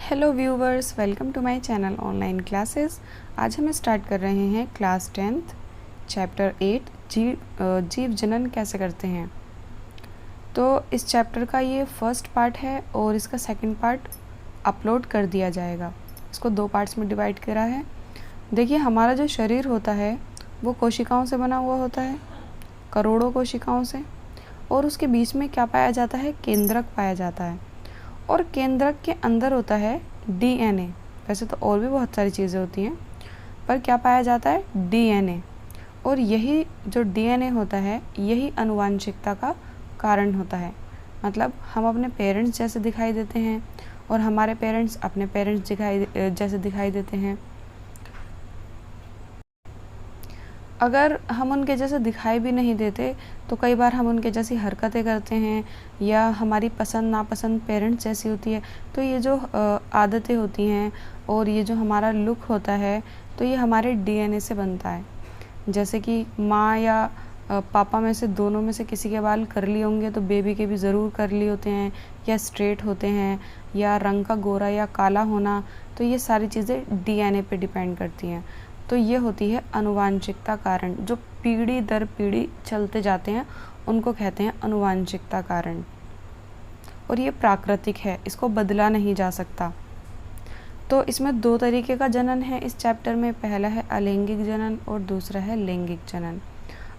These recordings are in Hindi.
Hello viewers, welcome to my channel online classes. आज हम स्टार्ट कर रहे हैं क्लास 10th चैप्टर 8 जीव जनन कैसे करते हैं। तो इस चैप्टर का ये फर्स्ट पार्ट है और इसका सेकंड पार्ट अपलोड कर दिया जाएगा। इसको दो पार्ट्स में डिवाइड करा है। देखिए, हमारा जो शरीर होता है वो कोशिकाओं से बना हुआ होता है, करोड़ों कोशिकाओं से। और उसके बीच में क्या पाया जाता है? केंद्रक पाया जाता है। और केंद्रक के अंदर होता है डीएनए। वैसे तो और भी बहुत सारी चीज़ें होती हैं, पर क्या पाया जाता है? डीएनए। और यही जो डीएनए होता है यही आनुवांशिकता का कारण होता है। मतलब हम अपने पेरेंट्स जैसे दिखाई देते हैं और हमारे पेरेंट्स अपने पेरेंट्स जैसे दिखाई देते हैं। अगर हम उनके जैसे दिखाई भी नहीं देते तो कई बार हम उनके जैसी हरकतें करते हैं या हमारी पसंद नापसंद पेरेंट्स जैसी होती है। तो ये जो आदतें होती हैं और ये जो हमारा लुक होता है तो ये हमारे डीएनए से बनता है। जैसे कि माँ या पापा में से दोनों में से किसी के बाल कर्ली होंगे तो बेबी के भी ज़रूर कर्ली होते हैं या स्ट्रेट होते हैं, या रंग का गोरा या काला होना। तो ये सारी चीज़ें डीएनए पे डिपेंड करती हैं। तो ये होती है आनुवांशिकता कारण। जो पीढ़ी दर पीढ़ी चलते जाते हैं उनको कहते हैं आनुवांशिकता कारण। और ये प्राकृतिक है, इसको बदला नहीं जा सकता। तो इसमें दो तरीके का जनन है इस चैप्टर में। पहला है अलैंगिक जनन और दूसरा है लैंगिक जनन।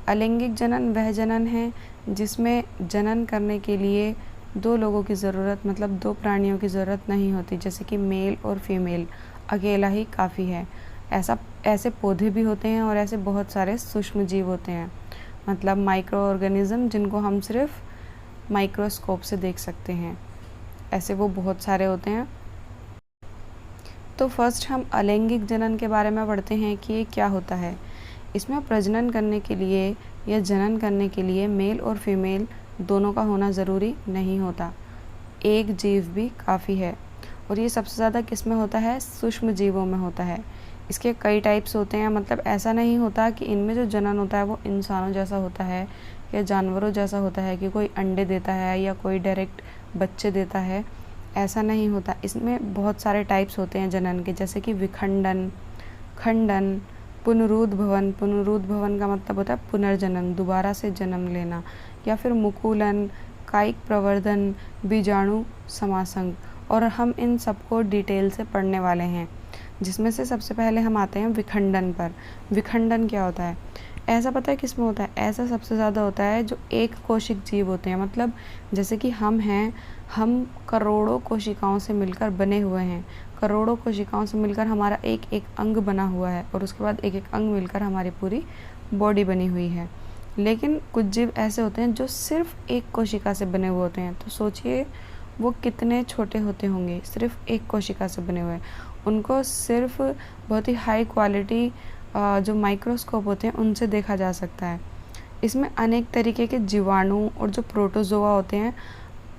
अलैंगिक जनन वह जनन है जिसमें जनन करने के लिए दो लोगों की ज़रूरत, मतलब दो प्राणियों की ज़रूरत नहीं होती, जैसे कि मेल और फीमेल, अकेला ही काफ़ी है। ऐसे पौधे भी होते हैं और ऐसे बहुत सारे सूक्ष्म जीव होते हैं, मतलब माइक्रो ऑर्गेनिज्म, जिनको हम सिर्फ माइक्रोस्कोप से देख सकते हैं। ऐसे वो बहुत सारे होते हैं। तो फर्स्ट हम अलैंगिक जनन के बारे में पढ़ते हैं कि ये क्या होता है। इसमें प्रजनन करने के लिए या जनन करने के लिए मेल और फीमेल दोनों का होना ज़रूरी नहीं होता, एक जीव भी काफ़ी है। और ये सबसे ज़्यादा किस में होता है? सूक्ष्म जीवों में होता है। इसके कई टाइप्स होते हैं, मतलब ऐसा नहीं होता कि इनमें जो जनन होता है वो इंसानों जैसा होता है या जानवरों जैसा होता है, कि कोई अंडे देता है या कोई डायरेक्ट बच्चे देता है, ऐसा नहीं होता। इसमें बहुत सारे टाइप्स होते हैं जनन के, जैसे कि विखंडन, खंडन, पुनरुद्भवन। पुनरुद्भवन का मतलब होता है पुनर्जनन, दोबारा से जन्म लेना। या फिर मुकुलन, कायिक प्रवर्धन, बीजाणु समासंग। और हम इन सबको डिटेल से पढ़ने वाले हैं, जिसमें से सबसे पहले हम आते हैं विखंडन पर। विखंडन क्या होता है? ऐसा पता है किस में होता है? ऐसा सबसे ज़्यादा होता है जो एक कोशिक जीव होते हैं। मतलब जैसे कि हम हैं, हम करोड़ों कोशिकाओं से मिलकर बने हुए हैं। करोड़ों कोशिकाओं से मिलकर हमारा एक एक अंग बना हुआ है और उसके बाद एक एक अंग मिलकर हमारी पूरी बॉडी बनी हुई है। लेकिन कुछ जीव ऐसे होते हैं जो सिर्फ एक कोशिका से बने हुए होते हैं। तो सोचिए वो कितने छोटे होते होंगे, सिर्फ एक कोशिका से बने हुए। उनको सिर्फ बहुत ही हाई क्वालिटी जो माइक्रोस्कोप होते हैं उनसे देखा जा सकता है। इसमें अनेक तरीके के जीवाणु और जो प्रोटोजोआ होते हैं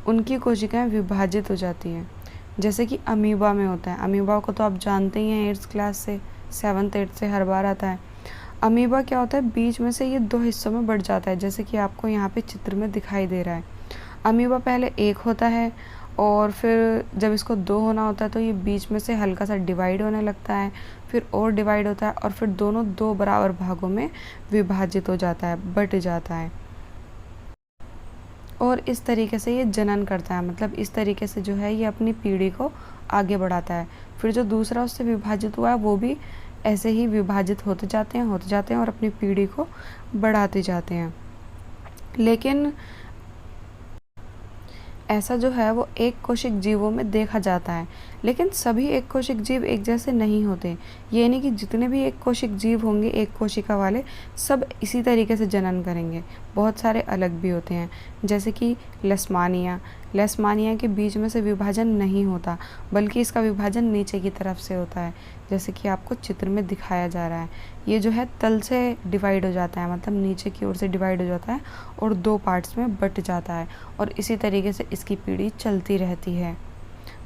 उनकी कोशिकाएं विभाजित हो जाती हैं, जैसे कि अमीबा में होता है। अमीबा को तो आप जानते ही हैं, 8th क्लास से, 7th 8th से हर बार आता है। अमीबा क्या होता है? बीच में से ये दो हिस्सों में बढ़ जाता है, जैसे कि आपको यहाँ पे चित्र में दिखाई दे रहा है। अमीबा पहले एक होता है और फिर जब इसको दो होना होता है तो ये बीच में से हल्का सा डिवाइड होने लगता है, फिर और डिवाइड होता है और फिर दोनों दो बराबर भागों में विभाजित हो जाता है, बट जाता है। और इस तरीके से ये जनन करता है। मतलब इस तरीके से जो है ये अपनी पीढ़ी को आगे बढ़ाता है। फिर जो दूसरा उससे विभाजित हुआ है वो भी ऐसे ही विभाजित होते जाते हैं और अपनी पीढ़ी को बढ़ाते जाते हैं। लेकिन ऐसा जो है वो एक कोशिक जीवों में देखा जाता है, लेकिन सभी एक कोशिक जीव एक जैसे नहीं होते। ये नहीं कि जितने भी एक कोशिक जीव होंगे, एक कोशिका वाले, सब इसी तरीके से जनन करेंगे। बहुत सारे अलग भी होते हैं, जैसे कि लेस्मानिया के बीच में से विभाजन नहीं होता, बल्कि इसका विभाजन नीचे की तरफ से होता है, जैसे कि आपको चित्र में दिखाया जा रहा है। ये जो है तल से डिवाइड हो जाता है, मतलब नीचे की ओर से डिवाइड हो जाता है और दो पार्ट्स में बट जाता है, और इसी तरीके से इसकी पीढ़ी चलती रहती है।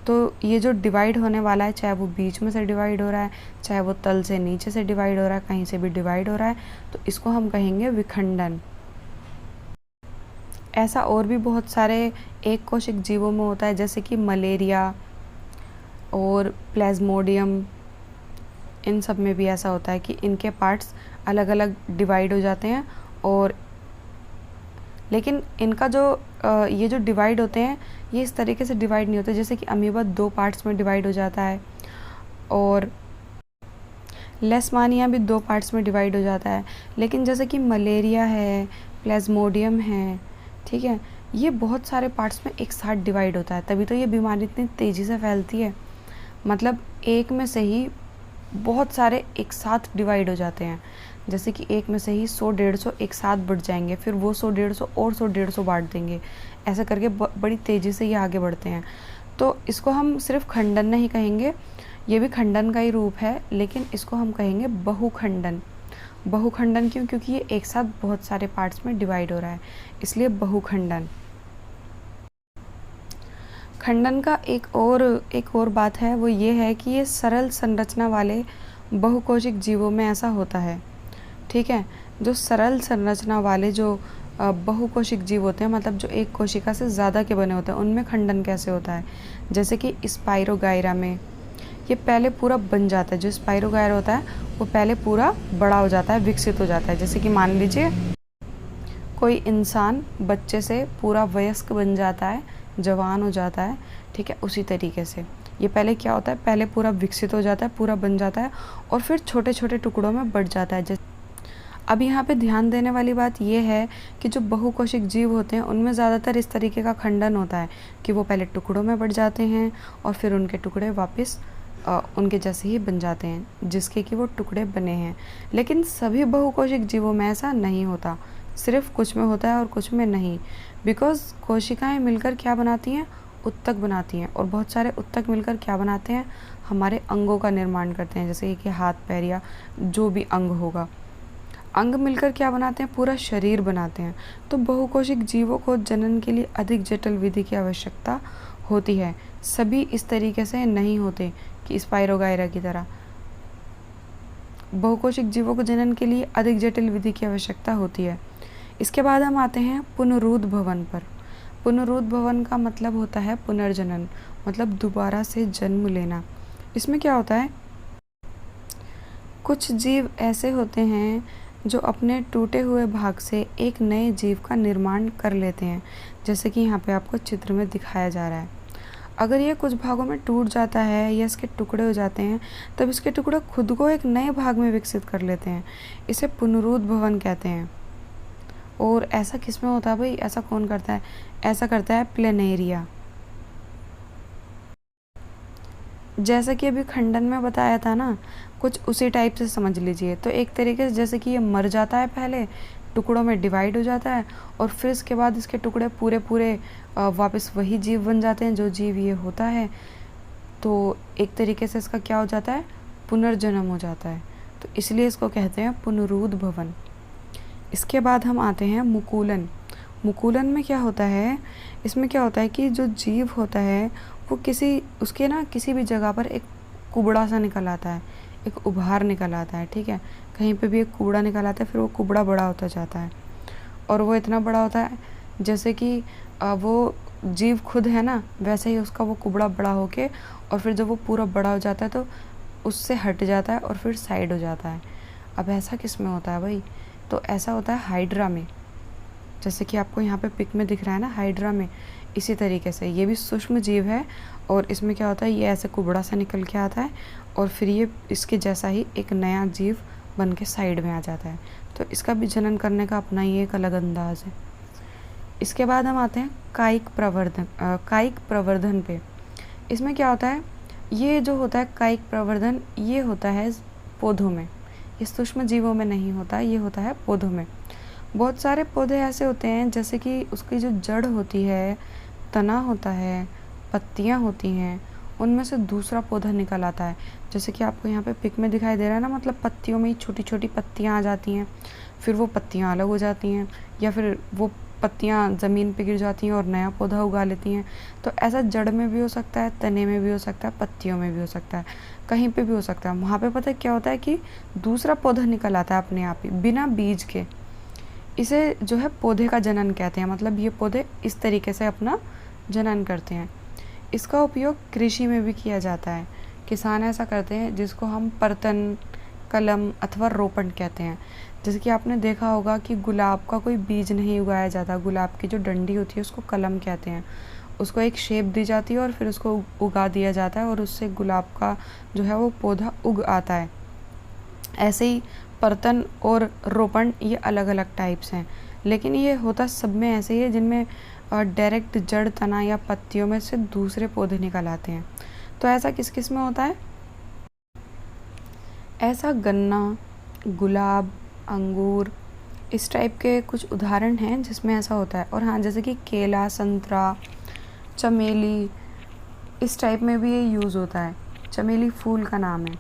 तो ये जो डिवाइड होने वाला है, चाहे वो बीच में से डिवाइड हो रहा है, चाहे वो तल से नीचे से डिवाइड हो रहा है, कहीं से भी डिवाइड हो रहा है, तो इसको हम कहेंगे विखंडन। ऐसा और भी बहुत सारे एक कोशिक जीवों में होता है, जैसे कि मलेरिया और प्लाज्मोडियम, इन सब में भी ऐसा होता है कि इनके पार्ट्स अलग अलग डिवाइड हो जाते हैं। और लेकिन इनका जो ये जो डिवाइड होते हैं ये इस तरीके से डिवाइड नहीं होते, जैसे कि अमीबा 2 पार्ट्स में डिवाइड हो जाता है और लेशमानिया भी 2 पार्ट्स में डिवाइड हो जाता है। लेकिन जैसे कि मलेरिया है, प्लाज्मोडियम है, ठीक है, ये बहुत सारे पार्ट्स में एक साथ डिवाइड होता है, तभी तो ये बीमारी इतनी तेज़ी से फैलती है। मतलब एक में से ही बहुत सारे एक साथ डिवाइड हो जाते हैं, जैसे कि एक में से ही 100-150 एक साथ बढ़ जाएंगे, फिर वो 100-150 और 100-150 बांट देंगे, ऐसा करके बड़ी तेज़ी से ये आगे बढ़ते हैं। तो इसको हम सिर्फ खंडन नहीं कहेंगे, ये भी खंडन का ही रूप है, लेकिन इसको हम कहेंगे बहुखंडन। बहुखंडन क्यों? क्योंकि ये एक साथ बहुत सारे पार्ट्स में डिवाइड हो रहा है, इसलिए बहुखंडन। खंडन का एक और बात है, वो ये है कि ये सरल संरचना वाले बहुकोशिक जीवों में ऐसा होता है, ठीक है। जो सरल संरचना वाले जो बहुकोशिक जीव होते हैं, मतलब जो एक कोशिका से ज़्यादा के बने होते हैं, उनमें खंडन कैसे होता है? जैसे कि स्पाइरोगायरा में ये पहले पूरा बन जाता है, जो स्पाइरोगायरा होता है वो पहले पूरा बड़ा हो जाता है, विकसित हो जाता है। जैसे कि मान लीजिए कोई इंसान बच्चे से पूरा वयस्क बन जाता है, जवान हो जाता है, ठीक है, उसी तरीके से ये पहले क्या होता है, पहले पूरा विकसित हो जाता है, पूरा बन जाता है और फिर छोटे छोटे टुकड़ों में बढ़ जाता है। जैसे अब यहाँ पे ध्यान देने वाली बात ये है कि जो बहुकोशिक जीव होते हैं उनमें ज़्यादातर इस तरीके का खंडन होता है कि वो पहले टुकड़ों में बढ़ जाते हैं और फिर उनके टुकड़े वापस उनके जैसे ही बन जाते हैं जिसके कि वो टुकड़े बने हैं। लेकिन सभी बहुकोशिक जीवों में ऐसा नहीं होता, सिर्फ कुछ में होता है और कुछ में नहीं। बिकॉज कोशिकाएं मिलकर क्या बनाती हैं, उत्तक बनाती हैं, और बहुत सारे उत्तक मिलकर क्या बनाते हैं, हमारे अंगों का निर्माण करते हैं, जैसे कि हाथ पैर या जो भी अंग होगा। अंग मिलकर क्या बनाते हैं, पूरा शरीर बनाते हैं। तो बहुकोशिक जीवों को जनन के लिए अधिक जटिल विधि की आवश्यकता होती है, सभी इस तरीके से नहीं होते कि स्पाइरोगायरा की तरह। बहुकोशिक जीवों को जनन के लिए अधिक जटिल विधि की आवश्यकता होती है। इसके बाद हम आते हैं पुनरुद्भवन पर। पुनरुद्भवन का मतलब होता है पुनर्जनन, मतलब दोबारा से जन्म लेना। इसमें क्या होता है, कुछ जीव ऐसे होते हैं जो अपने टूटे हुए भाग से एक नए जीव का निर्माण कर लेते हैं, जैसे कि यहाँ पे आपको चित्र में दिखाया जा रहा है। अगर ये कुछ भागों में टूट जाता है या इसके टुकड़े हो जाते हैं, तब इसके टुकड़े खुद को एक नए भाग में विकसित कर लेते हैं, इसे पुनरुद्भवन कहते हैं। और ऐसा किस में होता है भाई, ऐसा कौन करता है? ऐसा करता है प्लेनेरिया। जैसा कि अभी खंडन में बताया था ना, कुछ उसी टाइप से समझ लीजिए। तो एक तरीके से जैसे कि ये मर जाता है, पहले टुकड़ों में डिवाइड हो जाता है और फिर इसके बाद इसके टुकड़े पूरे पूरे वापस वही जीव बन जाते हैं जो जीव ये होता है। तो एक तरीके से इसका क्या हो जाता है, पुनर्जन्म हो जाता है। तो इसलिए इसको कहते हैं पुनरुद्भवन। इसके बाद हम आते हैं मुकूलन। मुकूलन में क्या होता है, इसमें क्या होता है कि जो जीव होता है वो किसी भी जगह पर एक कुबड़ा सा निकल आता है, एक उभार निकल आता है, ठीक है। कहीं पे भी एक कुबड़ा निकल आता है, फिर वो कुबड़ा बड़ा होता जाता है और वो इतना बड़ा होता है जैसे कि वो जीव खुद है ना, वैसे ही उसका वो कुबड़ा बड़ा होके और फिर जब वो पूरा बड़ा हो जाता है तो उससे हट जाता है और फिर साइड हो जाता है। अब ऐसा किस में होता है भाई, तो ऐसा होता है हाइड्रा में, जैसे कि आपको यहाँ पे पिक में दिख रहा है ना, हाइड्रा में। इसी तरीके से ये भी सूक्ष्म जीव है और इसमें क्या होता है, ये ऐसे कुबड़ा सा निकल के आता है और फिर ये इसके जैसा ही एक नया जीव बन के साइड में आ जाता है। तो इसका भी जनन करने का अपना ही एक अलग अंदाज है। इसके बाद हम आते हैं कायिक प्रवर्धन पे। इसमें क्या होता है, ये जो होता है कायिक प्रवर्धन, ये होता है पौधों में, ये सूक्ष्म जीवों में नहीं होता, ये होता है पौधों में। बहुत सारे पौधे ऐसे होते हैं जैसे कि उसकी जो जड़ होती है, तना होता है, पत्तियां होती हैं, उनमें से दूसरा पौधा निकल आता है। जैसे कि आपको यहाँ पे पिक में दिखाई दे रहा है ना, मतलब पत्तियों में ही छोटी छोटी पत्तियाँ आ जाती हैं, फिर वो पत्तियाँ अलग हो जाती हैं या फिर वो पत्तियाँ ज़मीन पे गिर जाती हैं और नया पौधा उगा लेती हैं। तो ऐसा जड़ में भी हो सकता है, तने में भी हो सकता है, पत्तियों में भी हो सकता है, कहीं पे भी हो सकता है। वहाँ पे पता है क्या होता है कि दूसरा पौधा निकल आता है अपने आप ही, बिना बीज के। इसे जो है पौधे का जनन कहते हैं, मतलब ये पौधे इस तरीके से अपना जनन करते हैं। इसका उपयोग कृषि में भी किया जाता है। किसान ऐसा करते हैं जिसको हम परतन, कलम अथवा रोपण कहते हैं। जैसे कि आपने देखा होगा कि गुलाब का कोई बीज नहीं उगाया जाता, गुलाब की जो डंडी होती है उसको कलम कहते हैं। उसको एक शेप दी जाती है और फिर उसको उगा दिया जाता है और उससे गुलाब का जो है वो पौधा उग आता है। ऐसे ही परतन और रोपण ये अलग अलग टाइप्स हैं, लेकिन ये होता सब में ऐसे ही है जिनमें डायरेक्ट जड़, तना या पत्तियों में से दूसरे पौधे निकल आते हैं। तो ऐसा किस किस में होता है? ऐसा गन्ना, गुलाब, अंगूर, इस टाइप के कुछ उदाहरण हैं जिसमें ऐसा होता है। और हाँ, जैसे कि केला, संतरा, चमेली, इस टाइप में भी ये यूज़ होता है। चमेली फूल का नाम है।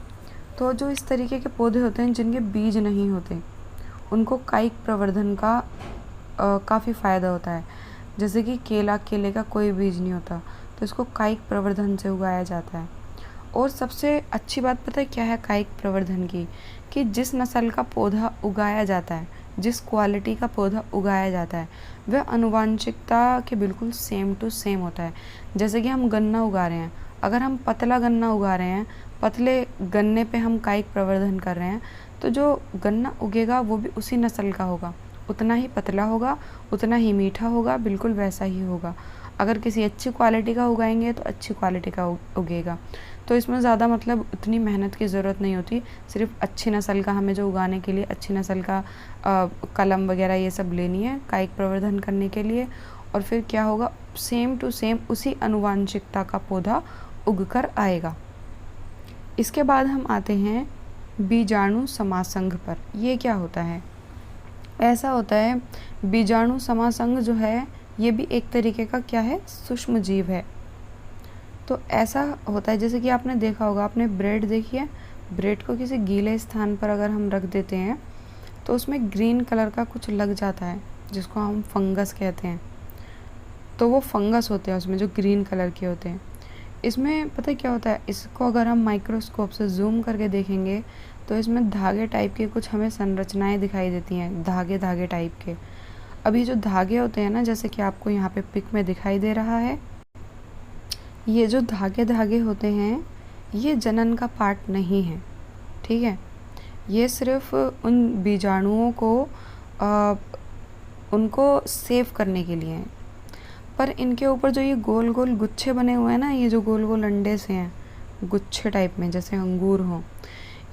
तो जो इस तरीके के पौधे होते हैं जिनके बीज नहीं होते, उनको कायिक प्रवर्धन का काफ़ी फ़ायदा होता है। जैसे कि केले का कोई बीज नहीं होता, तो इसको कायिक प्रवर्धन से उगाया जाता है। और सबसे अच्छी बात पता है क्या है कायिक प्रवर्धन की? कि जिस नस्ल का पौधा उगाया जाता है, जिस क्वालिटी का पौधा उगाया जाता है, वह आनुवांशिकता के बिल्कुल सेम टू सेम होता है। जैसे कि हम गन्ना उगा रहे हैं, अगर हम पतला गन्ना उगा रहे हैं, पतले गन्ने पे हम कायिक प्रवर्धन कर रहे हैं, तो जो गन्ना उगेगा वो भी उसी नस्ल का होगा, उतना ही पतला होगा, उतना ही मीठा होगा, बिल्कुल वैसा ही होगा। अगर किसी अच्छी क्वालिटी का उगाएंगे तो अच्छी क्वालिटी का उगेगा। तो इसमें ज़्यादा मतलब उतनी मेहनत की ज़रूरत नहीं होती। सिर्फ अच्छी नस्ल का हमें जो उगाने के लिए अच्छी नस्ल का कलम वगैरह ये सब लेनी है कायिक प्रवर्धन करने के लिए, और फिर क्या होगा, सेम टू सेम उसी आनुवांशिकता का पौधा उग कर आएगा। इसके बाद हम आते हैं बीजाणु समासंघ पर। ये क्या होता है? ऐसा होता है, बीजाणु समासंघ जो है ये भी एक तरीके का क्या है, सूक्ष्म जीव है। तो ऐसा होता है, जैसे कि आपने देखा होगा, आपने ब्रेड देखी है, ब्रेड को किसी गीले स्थान पर अगर हम रख देते हैं तो उसमें ग्रीन कलर का कुछ लग जाता है जिसको हम फंगस कहते हैं। तो वो फंगस होते हैं उसमें जो ग्रीन कलर के होते हैं। इसमें पता है क्या होता है, इसको अगर हम माइक्रोस्कोप से जूम करके देखेंगे तो इसमें धागे टाइप के कुछ हमें संरचनाएं दिखाई देती हैं, धागे धागे टाइप के। अब ये जो धागे होते हैं ना, जैसे कि आपको यहाँ पे पिक में दिखाई दे रहा है, ये जो धागे धागे होते हैं ये जनन का पार्ट नहीं है, ठीक है। ये सिर्फ उन बीजाणुओं को उनको सेव करने के लिए हैं। पर इनके ऊपर जो ये गोल गोल गुच्छे बने हुए हैं ना, ये जो गोल गोल अंडे से हैं, गुच्छे टाइप में जैसे अंगूर हों,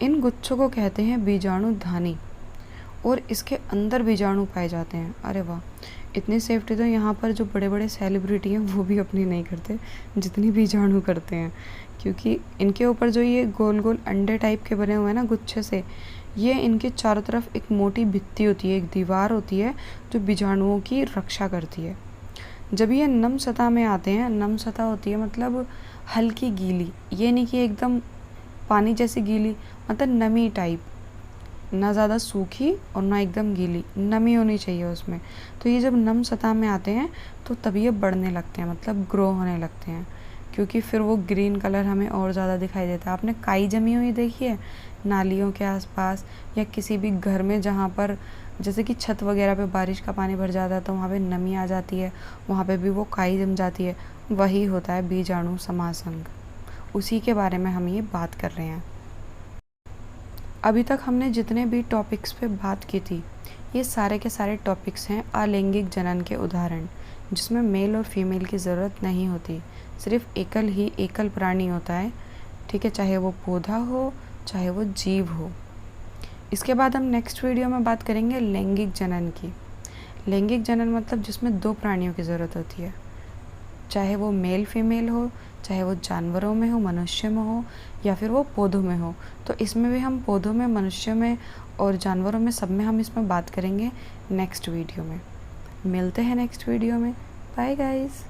इन गुच्छों को कहते हैं बीजाणु धानी। और इसके अंदर बीजाणु पाए जाते हैं। अरे वाह, इतनी सेफ्टी तो यहाँ पर जो बड़े बड़े सेलिब्रिटी हैं वो भी अपनी नहीं करते जितनी बीजाणु करते हैं, क्योंकि इनके ऊपर जो ये गोल गोल अंडे टाइप के बने हुए हैं ना गुच्छे से, ये इनके चारों तरफ एक मोटी भित्ती होती है, एक दीवार होती है जो बीजाणुओं की रक्षा करती है। जब ये नम सतह में आते हैं, नम सतह होती है मतलब हल्की गीली, ये नहीं कि एकदम पानी जैसी गीली, मतलब नमी टाइप, ना ज़्यादा सूखी और ना एकदम गीली, नमी होनी चाहिए उसमें। तो ये जब नम सतह में आते हैं तो तभी ये बढ़ने लगते हैं, मतलब ग्रो होने लगते हैं, क्योंकि फिर वो ग्रीन कलर हमें और ज़्यादा दिखाई देता है। आपने काई जमी हुई देखी है नालियों के आसपास या किसी भी घर में, जहाँ पर जैसे कि छत वगैरह पे बारिश का पानी भर जाता है तो वहाँ पे नमी आ जाती है, वहाँ पे भी वो काई जम जाती है। वही होता है बीजाणु समासंघ, उसी के बारे में हम ये बात कर रहे हैं। अभी तक हमने जितने भी टॉपिक्स पे बात की थी, ये सारे के सारे टॉपिक्स हैं अलैंगिक जनन के उदाहरण, जिसमें मेल और फीमेल की ज़रूरत नहीं होती, सिर्फ एकल प्राणी होता है, ठीक है, चाहे वो पौधा हो चाहे वो जीव हो। इसके बाद हम नेक्स्ट वीडियो में बात करेंगे लैंगिक जनन की। लैंगिक जनन मतलब जिसमें दो प्राणियों की ज़रूरत होती है, चाहे वो मेल फीमेल हो, चाहे वो जानवरों में हो, मनुष्य में हो, या फिर वो पौधों में हो। तो इसमें भी हम पौधों में, मनुष्य में और जानवरों में, सब में हम इसमें बात करेंगे नेक्स्ट वीडियो में। मिलते हैं नेक्स्ट वीडियो में। Bye guys.